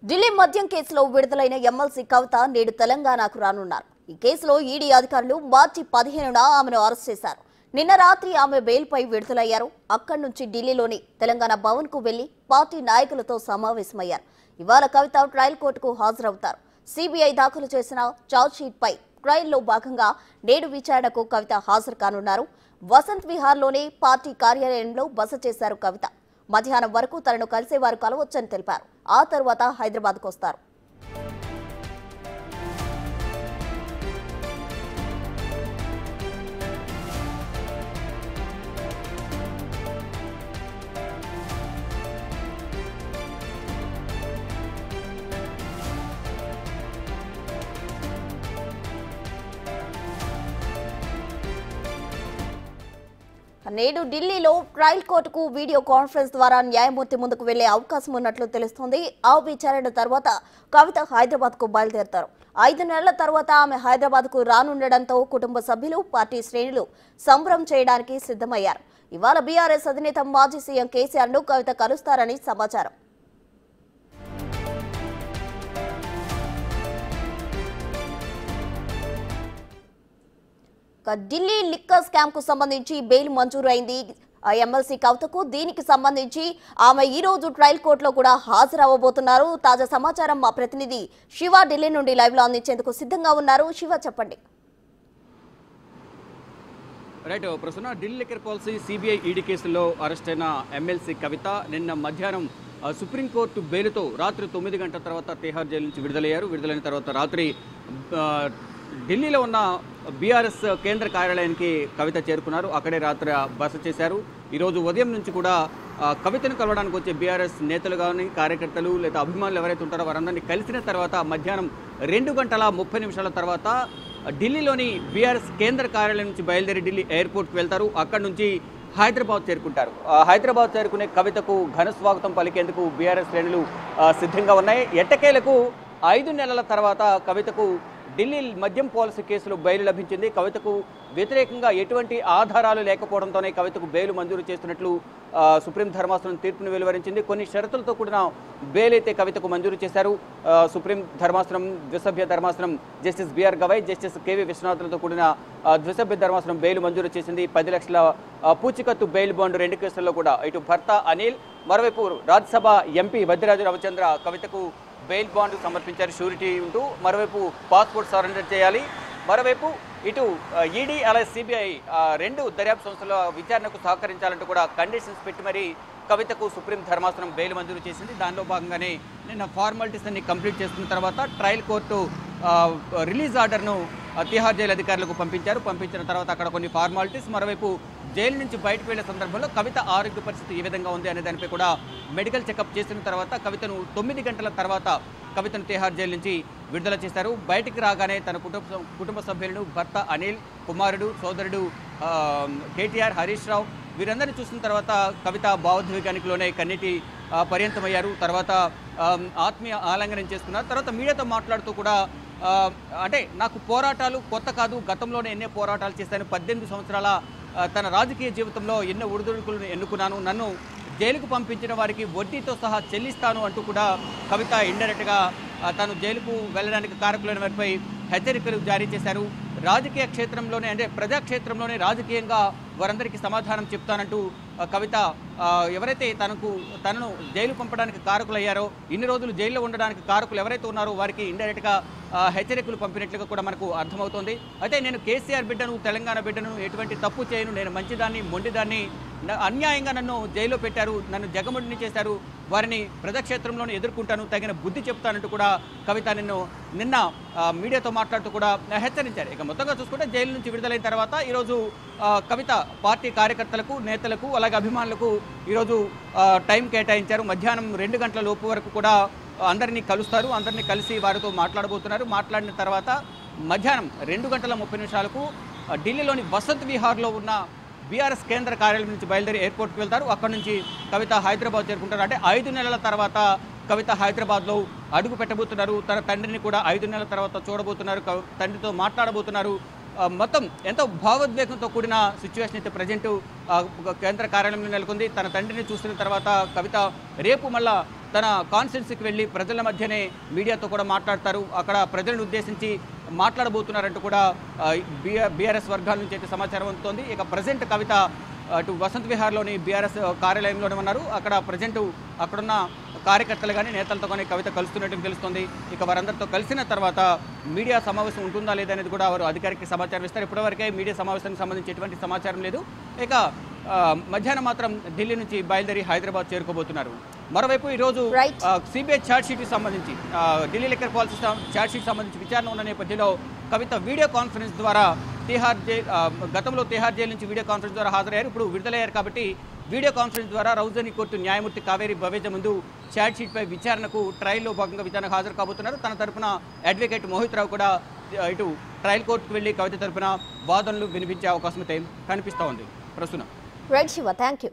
ఢిల్లీ మద్యం కేసులో విడుదలైన ఎమ్మెల్సీ కవిత నేడు తెలంగాణకు రానున్నారు. ఈ కేసులో ఈడీ అధికారులు మార్చి 15న ఆమెను అరెస్ట్ చేశారు. నిన్న రాత్రి ఆమె బెయిల్పై విడుదలయ్యారు. అక్కడి నుంచి ఢిల్లీలోని తెలంగాణ భవన్ కు వెళ్లి పార్టీ నాయకులతో సమావేశమయ్యారు. ఇవాళ కవిత ట్రయల్ కోర్టుకు హాజరవుతారు. సిబిఐ దాఖలు చేసిన ఛార్జ్ షీట్ పై ట్రయల్లో భాగంగా నేడు విచారణకు కవిత హాజరు కానున్నారు. వసంత్ విహార్లోని పార్టీ కార్యాలయంలో బస చేశారు కవిత. మధ్యాహ్నం వరకు తనను కలిసేవారు కలవచ్చని తెలిపారు. ఆ తర్వాత హైదరాబాద్కు వస్తారు. నేడు ఢిల్లీలో ట్రయల్ కోర్టుకు వీడియో కాన్ఫరెన్స్ ద్వారా న్యాయమూర్తి ముందుకు వెళ్లే అవకాశం ఉన్నట్లు తెలుస్తోంది. ఆ విచారణ తర్వాత కవిత హైదరాబాద్ కు బయలుదేరతారు. 5 నెలల తర్వాత ఆమె హైదరాబాద్ కు రానుండడంతో కుటుంబ సభ్యులు, పార్టీ శ్రేణులు సంబరం చేయడానికి సిద్ధమయ్యారు. ఇవాళ బీఆర్ఎస్ అధినేత మాజీ సీఎం కేసీఆర్ ను కవిత కలుస్తారని సమాచారం. ఢిల్లీ లిక్కర్ స్కామ్ కు సంబంధించి బెయిల్ మంజూరు అయింది ఎమ్మెల్సీ కవితకు. దీనికి సంబంధించి ఆమె ఈ రోజు ట్రయల్ కోర్టులో కూడా హాజరవ్వబోతున్నారు. తాజా సమాచారం మా ప్రతినిధి శివ ఢిల్లీ నుండి లైవ్ లో అందించేందుకు సిద్ధంగా ఉన్నారు. శివ, చెప్పండి. రైట్, ప్రస్తుతం Delhi liquor policy CBI ED కేసులో అరెస్ట్ అయిన ఎమ్మెల్సీ కవిత నిన్న మధ్యాహ్నం సుప్రీంకోర్టు బెయిల్తో రాత్రి 9 గంటల తర్వాత తిహార్ జైలు నుంచి విడుదలయ్యారు. విడుదలైన తర్వాత రాత్రి ఢిల్లీలో ఉన్న బీఆర్ఎస్ కేంద్ర కార్యాలయానికి కవిత చేరుకున్నారు. అక్కడే రాత్రి బస చేశారు. ఈరోజు ఉదయం నుంచి కూడా కవితను కలవడానికి వచ్చే బీఆర్ఎస్ నేతలు కానీ, కార్యకర్తలు లేదా అభిమానులు ఎవరైతే ఉంటారో వారందరినీ కలిసిన తర్వాత మధ్యాహ్నం 2:30 తర్వాత ఢిల్లీలోని బీఆర్ఎస్ కేంద్ర కార్యాలయం నుంచి బయలుదేరి ఢిల్లీ ఎయిర్పోర్ట్కి వెళ్తారు. అక్కడి నుంచి హైదరాబాద్ చేరుకుంటారు. హైదరాబాద్ చేరుకునే కవితకు ఘన స్వాగతం పలికేందుకు బీఆర్ఎస్ శ్రేణులు సిద్ధంగా ఉన్నాయి. ఎట్టకేలకు 5 నెలల తర్వాత కవితకు ఢిల్లీ మద్యం పాలసీ కేసులో బెయిల్ లభించింది. కవితకు వ్యతిరేకంగా ఎటువంటి ఆధారాలు లేకపోవడంతోనే కవితకు బెయిల్ మంజూరు చేస్తున్నట్లు సుప్రీం ధర్మాసనం తీర్పును వెలువరించింది. కొన్ని షరతులతో కూడిన బెయిల్ అయితే కవితకు మంజూరు చేశారు. సుప్రీం ధర్మాసనం ద్విసభ్య ధర్మాసనం justice BR Gavai, justice KV విశ్వనాథ్లతో కూడిన ద్విసభ్య ధర్మాసనం బెయిల్ మంజూరు చేసింది. 10 లక్షల పూచికత్తు బెయిల్ బాండ్ 2 కేసుల్లో కూడా ఇటు భర్త అనిల్, మరోవైపు రాజ్యసభ ఎంపీ వద్దిరాజు రవిచంద్ర కవితకు బెయిల్ బాండ్ సమర్పించారు. షూరిటీ ఉంటూ మరోవైపు పాస్పోర్ట్ సరెండర్ చేయాలి. మరోవైపు ఇటు ఈడీ అలాగే సిబిఐ 2 దర్యాప్తు సంస్థల విచారణకు సహకరించాలంటూ కూడా కండిషన్స్ పెట్టి మరీ కవితకు సుప్రీం ధర్మాసనం బెయిల్ మంజూరు చేసింది. దానిలో భాగంగానే నిన్న ఫార్మాలిటీస్ అన్ని కంప్లీట్ చేసుకున్న తర్వాత ట్రయల్ కోర్టు రిలీజ్ ఆర్డర్ను తిహార్ జైలు అధికారులకు పంపించిన తర్వాత అక్కడ కొన్ని ఫార్మాలిటీస్, మరోవైపు జైలు నుంచి బయటకు వెళ్లే సందర్భంలో కవిత ఆరోగ్య పరిస్థితి ఏ విధంగా ఉంది అనే దానిపై కూడా మెడికల్ చెకప్ చేసిన తర్వాత కవితను 9 గంటల తర్వాత కవితను తిహార్ జైలు నుంచి విడుదల చేశారు. బయటికి రాగానే తన కుటుంబ సభ్యులను, భర్త అనిల్, కుమారుడు, సోదరుడు కేటీఆర్, హరీష్ రావు వీరందరినీ చూసిన తర్వాత కవిత భావోద్వేగానికి లోనే కన్నీటి పర్యంతమయ్యారు. తర్వాత ఆత్మీయ ఆలింగనం చేసుకున్నారు. తర్వాత మీడియాతో మాట్లాడుతూ కూడా అంటే నాకు పోరాటాలు కొత్త కాదు, గతంలోనే ఎన్నో పోరాటాలు చేశాను, 18 సంవత్సరాల తన రాజకీయ జీవితంలో ఎన్నో ఒడిదుడుకులను ఎన్నుకున్నాను, నన్ను జైలుకు పంపించిన వారికి వడ్డీతో సహా చెల్లిస్తాను అంటూ కూడా కవిత ఇండైరెక్ట్గా తాను జైలుకు వెళ్ళడానికి కారకులైన వారిపై హెచ్చరికలు జారీ చేశారు. రాజకీయ క్షేత్రంలోనే అంటే ప్రజాక్షేత్రంలోనే రాజకీయంగా వారందరికీ సమాధానం చెప్తానంటూ కవిత ఎవరైతే తనను జైలు పంపడానికి కారకులయ్యారో, ఇన్ని రోజులు జైల్లో ఉండడానికి కారకులు ఎవరైతే ఉన్నారో వారికి ఇండైరెక్ట్గా హెచ్చరికలు పంపినట్లుగా కూడా మనకు అర్థమవుతోంది. అయితే నేను కేసీఆర్ బిడ్డను, తెలంగాణ బిడ్డను, ఎటువంటి తప్పు చేయను, నేను మంచిదాన్ని, మొండిదాన్ని, అన్యాయంగా నన్ను జైల్లో పెట్టారు, నన్ను జగముడిని చేశారు, వారిని ప్రజాక్షేత్రంలోనే ఎదుర్కొంటాను, తగిన బుద్ధి చెప్తానంటూ కూడా కవిత నిన్న మీడియాతో మాట్లాడుతూ కూడా హెచ్చరించారు. ఇక మొత్తంగా చూసుకుంటే జైలు నుంచి విడుదలైన తర్వాత ఈరోజు కవిత పార్టీ కార్యకర్తలకు, నేతలకు అలాగే అభిమానులకు ఈరోజు టైం కేటాయించారు. మధ్యాహ్నం 2 గంటల లోపు వరకు కూడా అందరినీ కలుస్తారు. అందరినీ కలిసి వారితో మాట్లాడబోతున్నారు. మాట్లాడిన తర్వాత మధ్యాహ్నం 2:30 ఢిల్లీలోని వసంత్ విహార్లో ఉన్న బీఆర్ఎస్ కేంద్ర కార్యాలయం నుంచి బయలుదేరి ఎయిర్పోర్ట్కి వెళ్తారు. అక్కడి నుంచి కవిత హైదరాబాద్ చేరుకుంటారు. అంటే 5 నెలల తర్వాత కవిత హైదరాబాద్లో అడుగు పెట్టబోతున్నారు. తన తండ్రిని కూడా 5 నెలల తర్వాత చూడబోతున్నారు, తండ్రితో మాట్లాడబోతున్నారు. మొత్తం ఎంతో భావోద్వేగంతో కూడిన సిచ్యువేషన్ అయితే ప్రజెంట్ కేంద్ర కార్యాలయంలో నెలకొంది. తన తండ్రిని చూసిన తర్వాత కవిత రేపు మళ్ళా తన కాన్స్టిట్యున్సీకి వెళ్ళి ప్రజల మధ్యనే మీడియాతో కూడా మాట్లాడతారు. అక్కడ ప్రజలను ఉద్దేశించి మాట్లాడబోతున్నారంటూ కూడా బీఆర్ఎస్ వర్గాల నుంచి అయితే సమాచారం అందుతోంది. ఇక ప్రజెంట్ కవిత అటు వసంత్ విహార్లోని బీఆర్ఎస్ కార్యాలయంలోనే ఉన్నారు. అక్కడ ప్రజెంట్ అక్కడున్న కార్యకర్తలు కానీ నేతలతో కానీ కవిత కలుస్తున్నట్టు తెలుస్తుంది. ఇక వారందరితో కలిసిన తర్వాత మీడియా సమావేశం ఉంటుందా లేదా అనేది కూడా వారు అధికారికి సమాచారం ఇస్తారు. ఇప్పటివరకే మీడియా సమావేశానికి సంబంధించి ఎటువంటి సమాచారం లేదు. ఇక మధ్యాహ్నం మాత్రం ఢిల్లీ నుంచి బయలుదేరి హైదరాబాద్ చేరుకోబోతున్నారు. మరోవైపు ఈరోజు సిబిఐ ఛార్జ్షీట్కి సంబంధించి ఢిల్లీ లిక్కర్ పాలసీ ఛార్జ్షీట్ సంబంధించి విచారణ ఉన్న నేపథ్యంలో కవిత వీడియో కాన్ఫరెన్స్ ద్వారా తిహార్ జైలు గతంలో తిహార్ జైలు నుంచి వీడియో కాన్ఫరెన్స్ ద్వారా హాజరయ్యారు. ఇప్పుడు విడుదలయ్యారు కాబట్టి వీడియో కాన్ఫరెన్స్ ద్వారా రౌజని కోర్టు న్యాయమూర్తి కావేరి బవేజ ముందు ఛార్జ్షీట్పై విచారణకు ట్రయల్లో భాగంగా విచారణకు హాజరు కాబోతున్నారు. తన తరపున అడ్వకేట్ మోహిత్ రావు కూడా ఇటు ట్రయల్ కోర్టుకు వెళ్లి కవిత తరపున వాదనలు వినిపించే అవకాశం అయితే కనిపిస్తూ ఉంది. ప్రస్తుతం రైట్ శివ, థ్యాంక్ యూ.